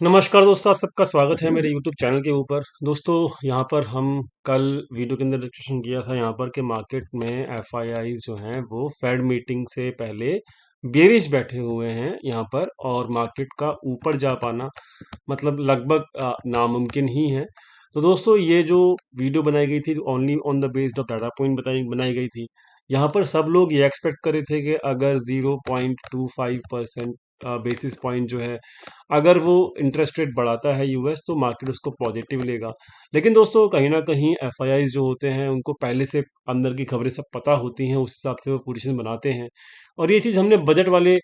नमस्कार दोस्तों, आप सबका स्वागत है मेरे YouTube चैनल के ऊपर। दोस्तों, यहाँ पर हम कल वीडियो के अंदर डिस्कशन किया था यहाँ पर कि मार्केट में एफआईआईज जो हैं वो फेड मीटिंग से पहले बेरिश बैठे हुए हैं यहाँ पर, और मार्केट का ऊपर जा पाना मतलब लगभग नामुमकिन ही है। तो दोस्तों, ये जो वीडियो बनाई गई थी only on the based of data point बनाई गई थी। यहाँ पर सब लोग ये एक्सपेक्ट कर रहे थे कि अगर 0.25% बेसिस पॉइंट जो है, अगर वो इंटरेस्ट रेट बढ़ाता है यूएस, तो मार्केट उसको पॉजिटिव लेगा। लेकिन दोस्तों, कहीं ना कहीं एफआईआईज जो होते हैं उनको पहले से अंदर की खबरें सब पता होती हैं, उस हिसाब से वो पोजीशन बनाते हैं। और ये चीज़ हमने बजट वाले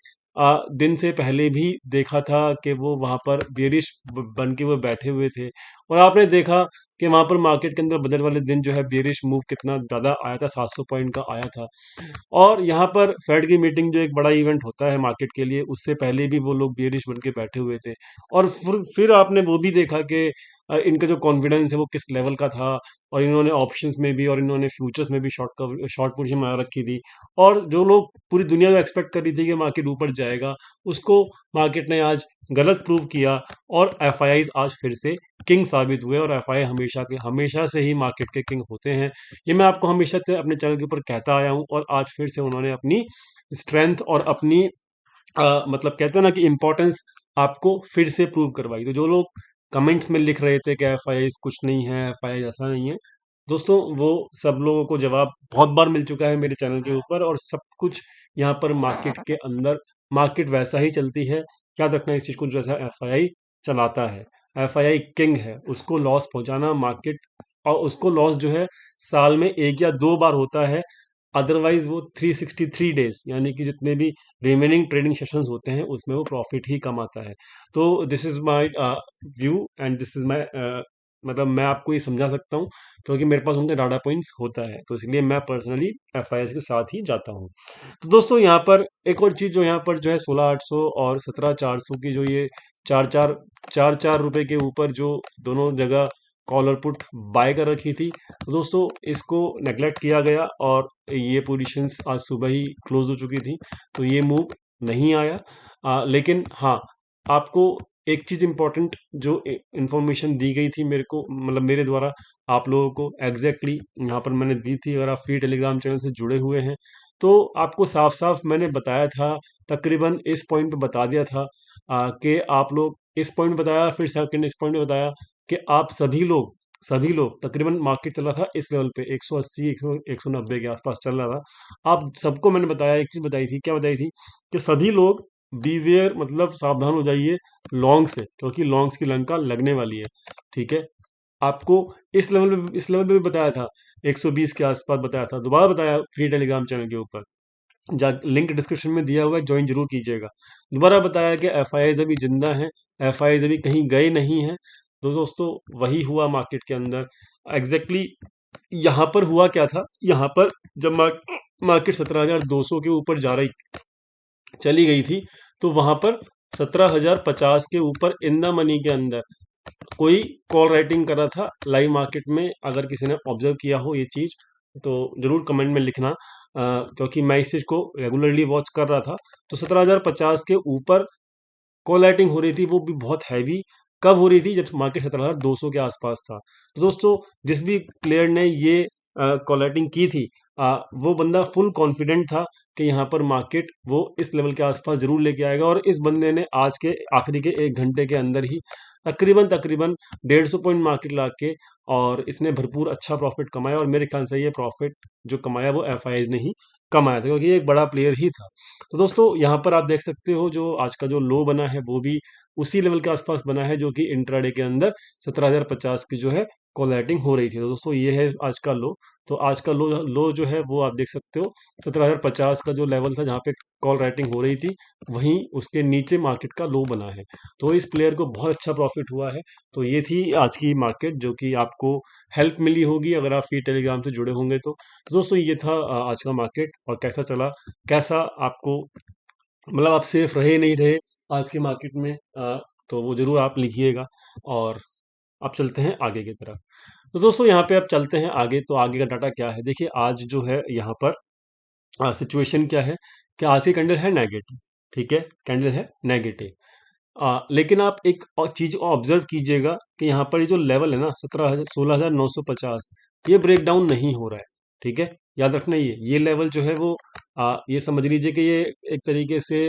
दिन से पहले भी देखा था कि वो वहाँ पर बेरिश बन के वो बैठे हुए थे। और आपने देखा कि वहाँ पर मार्केट के अंदर बजट वाले दिन जो है बेरिश मूव कितना ज़्यादा आया था, 700 पॉइंट का आया था। और यहाँ पर फेड की मीटिंग जो एक बड़ा इवेंट होता है मार्केट के लिए, उससे पहले भी वो लोग बियरिश बन के बैठे हुए थे। और फिर आपने वो भी देखा कि इनका जो कॉन्फिडेंस है वो किस लेवल का था। और इन्होंने ऑप्शंस में भी और इन्होंने फ्यूचर्स में भी शॉर्ट पोजीशन बना रखी थी। और जो लोग पूरी दुनिया को एक्सपेक्ट कर रही थी कि मार्केट ऊपर जाएगा, उसको मार्केट ने आज गलत प्रूव किया। और एफआईआईज आज फिर से किंग साबित हुए, और एफआई हमेशा से ही मार्केट के किंग होते हैं। ये मैं आपको हमेशा से अपने चैनल के ऊपर कहता आया हूँ, और आज फिर से उन्होंने अपनी स्ट्रेंथ और अपनी मतलब कहते हैं ना कि इम्पोर्टेंस आपको फिर से प्रूव करवाई। तो जो लोग कमेंट्स में लिख रहे थे कि एफआईआई कुछ नहीं है, एफआईआई ऐसा नहीं है, दोस्तों वो सब लोगों को जवाब बहुत बार मिल चुका है मेरे चैनल के ऊपर। और सब कुछ यहाँ पर मार्केट के अंदर, मार्केट वैसा ही चलती है। याद रखना इस चीज़ को, जैसा एफआईआई चलाता है। एफआईआई किंग है, उसको लॉस पहुंचाना मार्केट, और उसको लॉस जो है साल में एक या दो बार होता है। अदरवाइज वो 363 डेज, यानी कि जितने भी रिमेनिंग ट्रेडिंग सेशंस होते हैं उसमें वो प्रॉफिट ही कमाता है। तो this is my view and this is my, मतलब मैं आपको ये समझा सकता हूँ क्योंकि मेरे पास उनका डाटा पॉइंट्स होता है, तो इसलिए मैं पर्सनली एफआईएस के साथ ही जाता हूँ। तो दोस्तों, यहाँ पर एक और चीज़ जो यहाँ पर जो है 16,800 और 17,400 की जो ये चार चार चार चार रुपए के ऊपर जो दोनों जगह कॉल और पुट बाय कर रखी थी, तो दोस्तों इसको नेगलेक्ट किया गया, और ये पोजीशंस आज सुबह ही क्लोज हो चुकी थी। तो ये मूव नहीं आया। लेकिन हाँ, आपको एक चीज़ इंपॉर्टेंट जो इंफॉर्मेशन दी गई थी मेरे को, मतलब मेरे द्वारा आप लोगों को एग्जैक्टली यहाँ पर मैंने दी थी। अगर आप फ्री टेलीग्राम चैनल से जुड़े हुए हैं तो आपको साफ साफ मैंने बताया था, तकरीबन इस पॉइंट पे बता दिया था कि आप लोग इस पॉइंट बताया, फिर सेकंड इस पॉइंट पे बताया कि आप सभी लोग तकरीबन मार्केट चला था इस लेवल पे 180 190 के आसपास चल रहा था। आप सबको मैंने बताया, एक चीज बताई थी, क्या बताई थी, कि सभी लोग बीवेयर, मतलब सावधान हो जाइए लॉन्ग से, क्योंकि लॉन्ग्स की लंका लगने वाली है। ठीक है, आपको इस लेवल पे भी बताया था, 120 के आसपास बताया था, दोबारा बताया फ्री टेलीग्राम चैनल के ऊपर। जा लिंक डिस्क्रिप्शन में दिया हुआ है, ज्वाइन जरूर कीजिएगा। दोबारा बताया कि एफआईआई अभी जिंदा है, एफआईआई अभी कहीं गए नहीं हैं। तो दोस्तों, वही हुआ मार्केट के अंदर एग्जैक्टली exactly। यहाँ पर हुआ क्या था, यहाँ पर जब मार्केट 17,200 के ऊपर जा रही चली गई थी, तो वहां पर 17,050 के ऊपर इन द मनी के अंदर कोई कॉल राइटिंग कर रहा था लाइव मार्केट में। अगर किसी ने ऑब्जर्व किया हो ये चीज, तो जरूर कमेंट में लिखना, क्योंकि मैं इस चीज को रेगुलरली वॉच कर रहा था। तो 17,050 के ऊपर कॉल राइटिंग हो रही थी, वो भी बहुत हैवी। कब हो रही थी, जब मार्केट 17,200 के आसपास था। तो दोस्तों, जिस भी प्लेयर ने ये कॉल राइटिंग की थी, वो बंदा फुल कॉन्फिडेंट था कि यहाँ पर मार्केट वो इस लेवल के आसपास जरूर लेके आएगा। और इस बंदे ने आज के आखिरी के 1 घंटे के अंदर ही तकरीबन तकरीबन 150 पॉइंट मार्केट ला के, और इसने भरपूर अच्छा प्रॉफिट कमाया। और मेरे ख्याल से ये प्रॉफिट जो कमाया वो एफआईआई ने ही कमाया था, क्योंकि ये एक बड़ा प्लेयर ही था। तो दोस्तों, यहाँ पर आप देख सकते हो जो आज का जो लो बना है वो भी उसी लेवल के आसपास बना है, जो कि इंट्राडे के अंदर 17,050 की जो है कॉल राइटिंग हो रही थी। तो दोस्तों, ये है आज का लो। तो आज का लो लो जो है वो आप देख सकते हो, 17,050 का जो लेवल था जहाँ पे कॉल राइटिंग हो रही थी, वहीं उसके नीचे मार्केट का लो बना है। तो इस प्लेयर को बहुत अच्छा प्रॉफिट हुआ है। तो ये थी आज की मार्केट, जो कि आपको हेल्प मिली होगी अगर आप फ्री टेलीग्राम से जुड़े होंगे तो दोस्तों, ये था आज का मार्केट, और कैसा चला, कैसा आपको, मतलब आप सेफ रहे नहीं रहे आज के मार्केट में, तो वो जरूर आप लिखिएगा। और आप चलते हैं आगे की तरफ। तो दोस्तों, यहाँ पे आप चलते हैं आगे, तो आगे का डाटा क्या है, देखिए आज जो है यहाँ पर सिचुएशन क्या है, कि आज की कैंडल है नेगेटिव। ठीक है, कैंडल है नेगेटिव। लेकिन आप एक और चीज ऑब्जर्व कीजिएगा कि यहाँ पर ये जो लेवल है ना 16,950, ये ब्रेक डाउन नहीं हो रहा है। ठीक है, याद रखना ये लेवल जो है वो ये समझ लीजिए कि ये एक तरीके से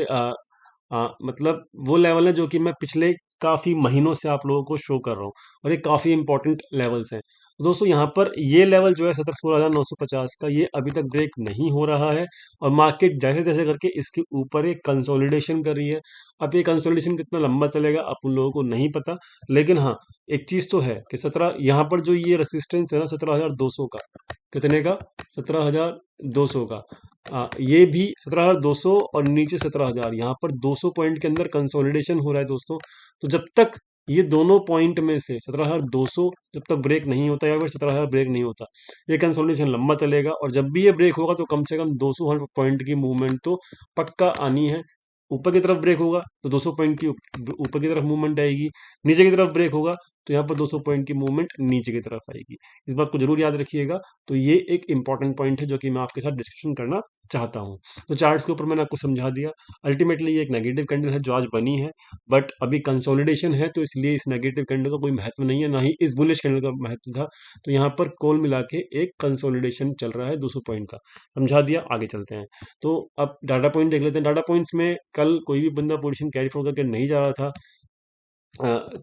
मतलब वो लेवल है जो कि मैं पिछले काफी महीनों से आप लोगों को शो कर रहा हूँ, और ये काफी इंपॉर्टेंट लेवल्स हैं। तो दोस्तों यहाँ पर ये लेवल जो है 16,950 का, ये अभी तक ब्रेक नहीं हो रहा है, और मार्केट जैसे जैसे करके इसके ऊपर एक कंसोलिडेशन कर रही है। अब ये कंसोलिडेशन कितना लंबा चलेगा आप उन लोगों को नहीं पता, लेकिन हाँ, एक चीज तो है कि 17 यहाँ पर जो ये रेसिस्टेंस है ना 17,200 का, कितने का, 17,200 का, ये भी 17,200 और नीचे 17,000, यहाँ पर 200 पॉइंट के अंदर कंसोलिडेशन हो रहा है दोस्तों। तो जब तक ये दोनों पॉइंट में से 17,200 जब तक ब्रेक नहीं होता या फिर 17,000 ब्रेक नहीं होता, ये कंसोलिडेशन लंबा चलेगा, और जब भी ये ब्रेक होगा तो कम से कम 200 पॉइंट की मूवमेंट तो पक्का आनी है। ऊपर की तरफ ब्रेक होगा तो 200 पॉइंट की ऊपर की तरफ मूवमेंट आएगी, नीचे की तरफ ब्रेक होगा तो यहाँ पर 200 पॉइंट की मूवमेंट नीचे की तरफ आएगी। इस बात को जरूर याद रखिएगा। तो ये एक इंपॉर्टेंट पॉइंट है जो कि मैं आपके साथ डिस्कशन करना चाहता हूँ। तो चार्ट्स के ऊपर मैंने आपको समझा दिया। अल्टीमेटली ये एक नेगेटिव कैंडल है जो आज बनी है, बट अभी कंसोलिडेशन है, तो इसलिए इस नेगेटिव कैंडल का कोई महत्व नहीं है, ना ही इस बुलिश कैंडल का महत्व था। तो यहाँ पर कोल मिला के एक कंसोलिडेशन चल रहा है 200 पॉइंट का। समझा दिया, आगे चलते हैं। तो अब डाटा पॉइंट देख लेते हैं। डाटा पॉइंट्स में कल कोई भी बंदा पोजीशन कैरी फॉरवर्ड करके नहीं जा रहा था।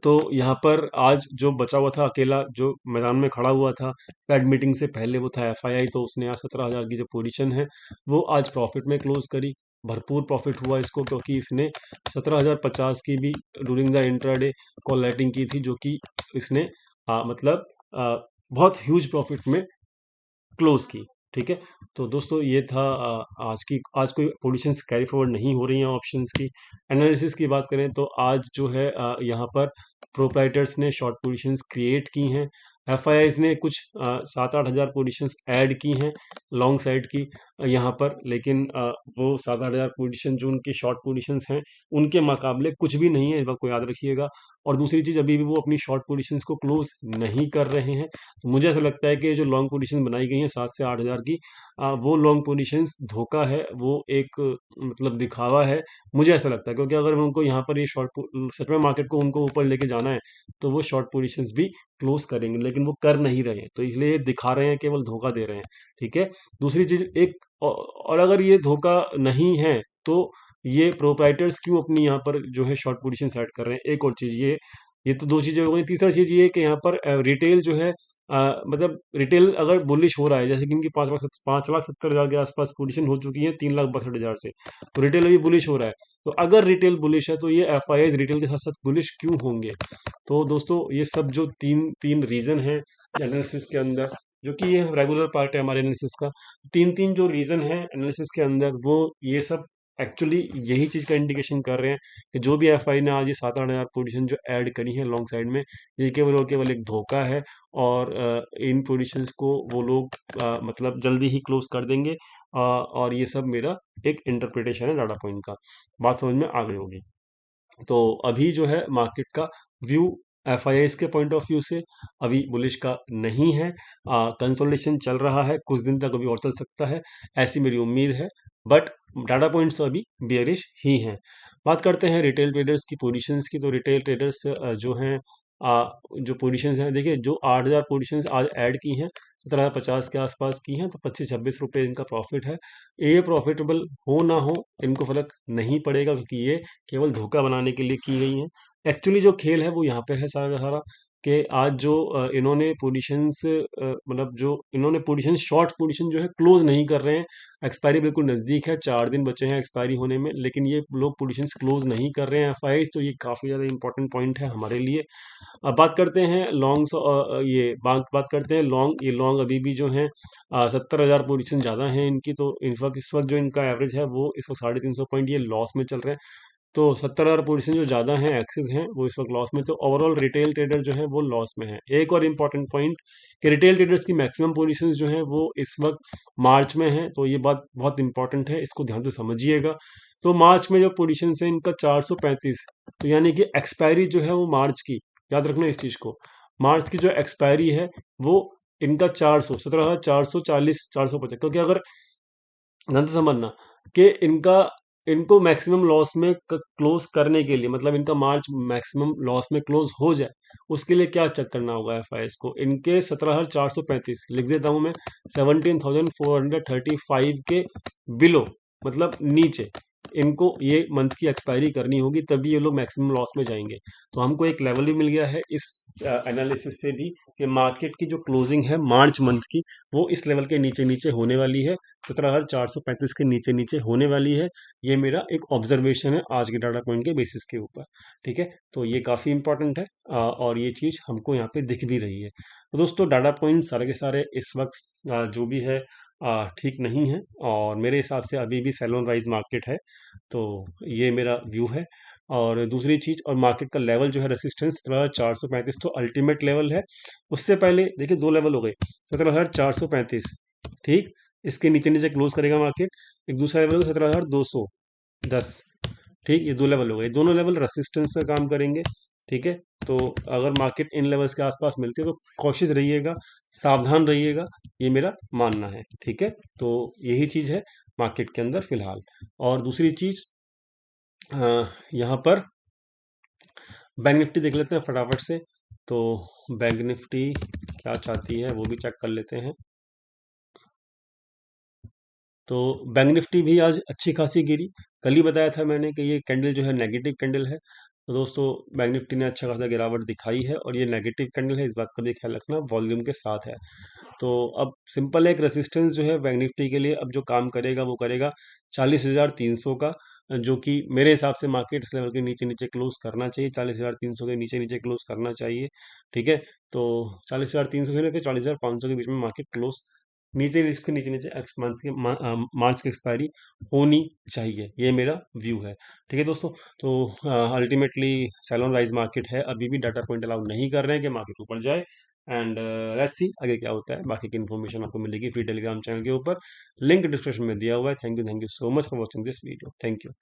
तो यहाँ पर आज जो बचा हुआ था अकेला, जो मैदान में खड़ा हुआ था फेड मीटिंग से पहले, वो था एफआईआई। तो उसने आज 17,000 की जो पोजीशन है वो आज प्रॉफिट में क्लोज करी। भरपूर प्रॉफिट हुआ इसको, क्योंकि इसने 17,050 की भी during the intraday call lighting की थी, जो कि इसने मतलब बहुत ह्यूज प्रॉफिट में क्लोज की। ठीक है, तो दोस्तों ये था आज कोई पोजीशंस कैरी फॉरवर्ड नहीं हो रही हैं ऑप्शंस की। एनालिसिस की बात करें तो आज जो है यहाँ पर प्रोप्राइटर्स ने शॉर्ट पोजीशंस क्रिएट की हैं। एफआईआईज ने कुछ 7-8 हज़ार पोजीशंस ऐड की हैं लॉन्ग साइड की यहाँ पर, लेकिन वो 7-8 हज़ार पोजीशन जो उनकी शॉर्ट पोजीशंस हैं उनके मुकाबले कुछ भी नहीं है, इस बात को याद रखिएगा। और दूसरी चीज़, अभी भी वो अपनी शॉर्ट पोजीशंस को क्लोज नहीं कर रहे हैं। तो मुझे ऐसा लगता है कि जो लॉन्ग पोजीशन बनाई गई हैं 7 से 8 हज़ार की, वो लॉन्ग पोजीशंस धोखा है, वो एक मतलब दिखावा है। मुझे ऐसा लगता है, क्योंकि अगर उनको यहाँ पर ये सच में मार्केट को उनको ऊपर लेके जाना है तो वो शॉर्ट पोजीशंस भी क्लोज करेंगे, लेकिन वो कर नहीं रहे हैं, तो इसलिए ये दिखा रहे हैं, केवल धोखा दे रहे हैं। ठीक है, दूसरी चीज एक और अगर ये धोखा नहीं है तो ये प्रोप्राइटर्स क्यों अपनी यहाँ पर जो है शॉर्ट पोजीशन सेट कर रहे हैं। एक और चीज ये तो दो चीजें हो गई। तीसरा चीज ये कि यहाँ पर रिटेल जो है मतलब रिटेल अगर बुलिश हो रहा है, जैसे कि इनकी 5,70,000 के आसपास पोजीशन हो चुकी है 3,62,000 से, तो रिटेल अभी बुलिश हो रहा है। तो अगर रिटेल बुलिश है तो ये एफआईआईज रिटेल के साथ साथ बुलिश क्यों होंगे। तो दोस्तों ये सब जो तीन तीन रीजन है एनालिसिस के अंदर, जो कि ये रेगुलर पार्ट है हमारे एनालिसिस का, तीन तीन जो रीजन है एनालिसिस के अंदर, वो ये सब एक्चुअली यही चीज का इंडिकेशन कर रहे हैं कि जो भी एफआई ने आज ये 7-8 हज़ार पोजीशन जो ऐड करी है लॉन्ग साइड में, ये केवल और केवल एक धोखा है। और इन पोजीशंस को वो लोग मतलब जल्दी ही क्लोज कर देंगे। और ये सब मेरा एक इंटरप्रिटेशन है डाटा पॉइंट का। बात समझ में आ गई होगी। तो अभी जो है मार्केट का व्यू एफआईआईस के पॉइंट ऑफ व्यू से अभी बुलिश का नहीं है। कंसोलिडेशन चल रहा है, कुछ दिन तक अभी और चल सकता है, ऐसी मेरी उम्मीद है। बट डाटा पॉइंट्स अभी बेयरिश ही हैं। बात करते हैं रिटेल ट्रेडर्स की पोजीशंस की। तो रिटेल ट्रेडर्स जो हैं जो पोजीशंस हैं, देखिए जो 8,000 पोजीशंस आज ऐड की हैं 17,050 के आसपास की हैं, तो 25-26 रुपये इनका प्रॉफिट है। ये प्रॉफिटेबल हो ना हो इनको फर्क नहीं पड़ेगा, क्योंकि ये केवल धोखा बनाने के लिए की गई हैं। एक्चुअली जो खेल है वो यहाँ पे है सारा का सारा, कि आज जो इन्होंने पोजीशंस मतलब जो इन्होंने पोजीशन शॉर्ट पोजीशन जो है क्लोज नहीं कर रहे हैं। एक्सपायरी बिल्कुल नज़दीक है, 4 दिन बचे हैं एक्सपायरी होने में, लेकिन ये लोग पोजीशंस क्लोज नहीं कर रहे हैं एफआईआई। तो ये काफ़ी ज़्यादा इंपॉर्टेंट पॉइंट है हमारे लिए। अब बात करते हैं लॉन्ग्स, ये बात करते हैं लॉन्ग। ये लॉन्ग अभी भी जो है 70,000 पोजीशन ज़्यादा है इनकी। तो इस वक्त जो इनका एवरेज है वो इस वक्त 350 पॉइंट ये लॉस में चल रहे हैं। तो 70,000 पोजीशन जो ज़्यादा हैं एक्सिस हैं वो इस वक्त लॉस में। तो ओवरऑल रिटेल ट्रेडर जो है वो लॉस में है। एक और इम्पॉर्टेंट पॉइंट कि रिटेल ट्रेडर्स की मैक्सिमम पोजीशन जो है वो इस वक्त मार्च में है। तो ये बात बहुत इंपॉर्टेंट है, इसको ध्यान से समझिएगा। तो मार्च में जो पोजीशन है इनका 435, तो यानी कि एक्सपायरी जो है वो मार्च की, याद रखना इस चीज़ को, मार्च की जो एक्सपायरी है वो इनका 17,440 450। क्योंकि अगर ध्यान से समझना कि इनका इनको मैक्सिमम लॉस में क्लोज करने के लिए, मतलब इनका मार्च मैक्सिमम लॉस में क्लोज हो जाए, उसके लिए क्या चेक करना होगा एफआईएस को? इनके 17,435 लिख देता हूं मैं, 17,435 के बिलो, मतलब नीचे, इनको ये मंथ की एक्सपायरी करनी होगी, तभी ये लोग मैक्सिमम लॉस में जाएंगे। तो हमको एक लेवल भी मिल गया है इस एनालिसिस से भी, कि मार्केट की जो क्लोजिंग है मार्च मंथ की, वो इस लेवल के नीचे नीचे होने वाली है, 17,435 के नीचे नीचे होने वाली है। ये मेरा एक ऑब्जर्वेशन है आज के डाटा पॉइंट के बेसिस के ऊपर। ठीक है, तो ये काफ़ी इंपॉर्टेंट है, और ये चीज़ हमको यहाँ पे दिख भी रही है। तो दोस्तों, डाटा पॉइंट सारे के सारे इस वक्त जो भी है ठीक नहीं है, और मेरे हिसाब से अभी भी सेल ऑन राइज मार्केट है। तो ये मेरा व्यू है। और दूसरी चीज, और मार्केट का लेवल जो है रेसिस्टेंस 17,435 तो अल्टीमेट लेवल है। उससे पहले देखिए दो लेवल हो गए, 17,435, ठीक, इसके नीचे नीचे क्लोज करेगा मार्केट। एक दूसरा लेवल होगा 17,210, ठीक, ये दो लेवल हो गए, दोनों लेवल रेसिस्टेंस का काम करेंगे। ठीक है, तो अगर मार्केट इन लेवल्स के आसपास मिलती है तो कॉशियस रहिएगा, सावधान रहिएगा, ये मेरा मानना है। ठीक है, तो यही चीज है मार्केट के अंदर फिलहाल। और दूसरी चीज, यहाँ पर बैंक निफ्टी देख लेते हैं फटाफट से। तो बैंक निफ्टी क्या चाहती है वो भी चेक कर लेते हैं। तो बैंक निफ्टी भी आज अच्छी खासी गिरी। कल ही बताया था मैंने कि ये कैंडल जो है नेगेटिव कैंडल है। तो दोस्तों, बैंक निफ्टी ने अच्छा खासा गिरावट दिखाई है, और ये नेगेटिव कैंडल है, इस बात का भी ख्याल रखना, वॉल्यूम के साथ है। तो अब सिंपल एक रेसिस्टेंस जो है बैंक निफ्टी के लिए अब जो काम करेगा वो करेगा 40,300 का, जो कि मेरे हिसाब से मार्केट इस लेवल के नीचे नीचे क्लोज करना चाहिए, 40,300 के नीचे नीचे क्लोज करना चाहिए। ठीक है, तो 40,300 से लेकर 40,500 के बीच में मार्केट क्लोज, नीचे इसके नीचे नीचे मंथ के मार्च की एक्सपायरी होनी चाहिए, ये मेरा व्यू है। ठीक है दोस्तों, तो अल्टीमेटली सेलोन राइज मार्केट है, अभी भी डाटा पॉइंट अलाउ नहीं कर रहे हैं कि मार्केट ऊपर जाए। एंड लेट्स सी आगे क्या होता है। बाकी की इन्फॉर्मेशन आपको मिलेगी फ्री टेलीग्राम चैनल के ऊपर, लिंक डिस्क्रिप्शन में दिया हुआ है। Thank you so much for watching this video. Thank you.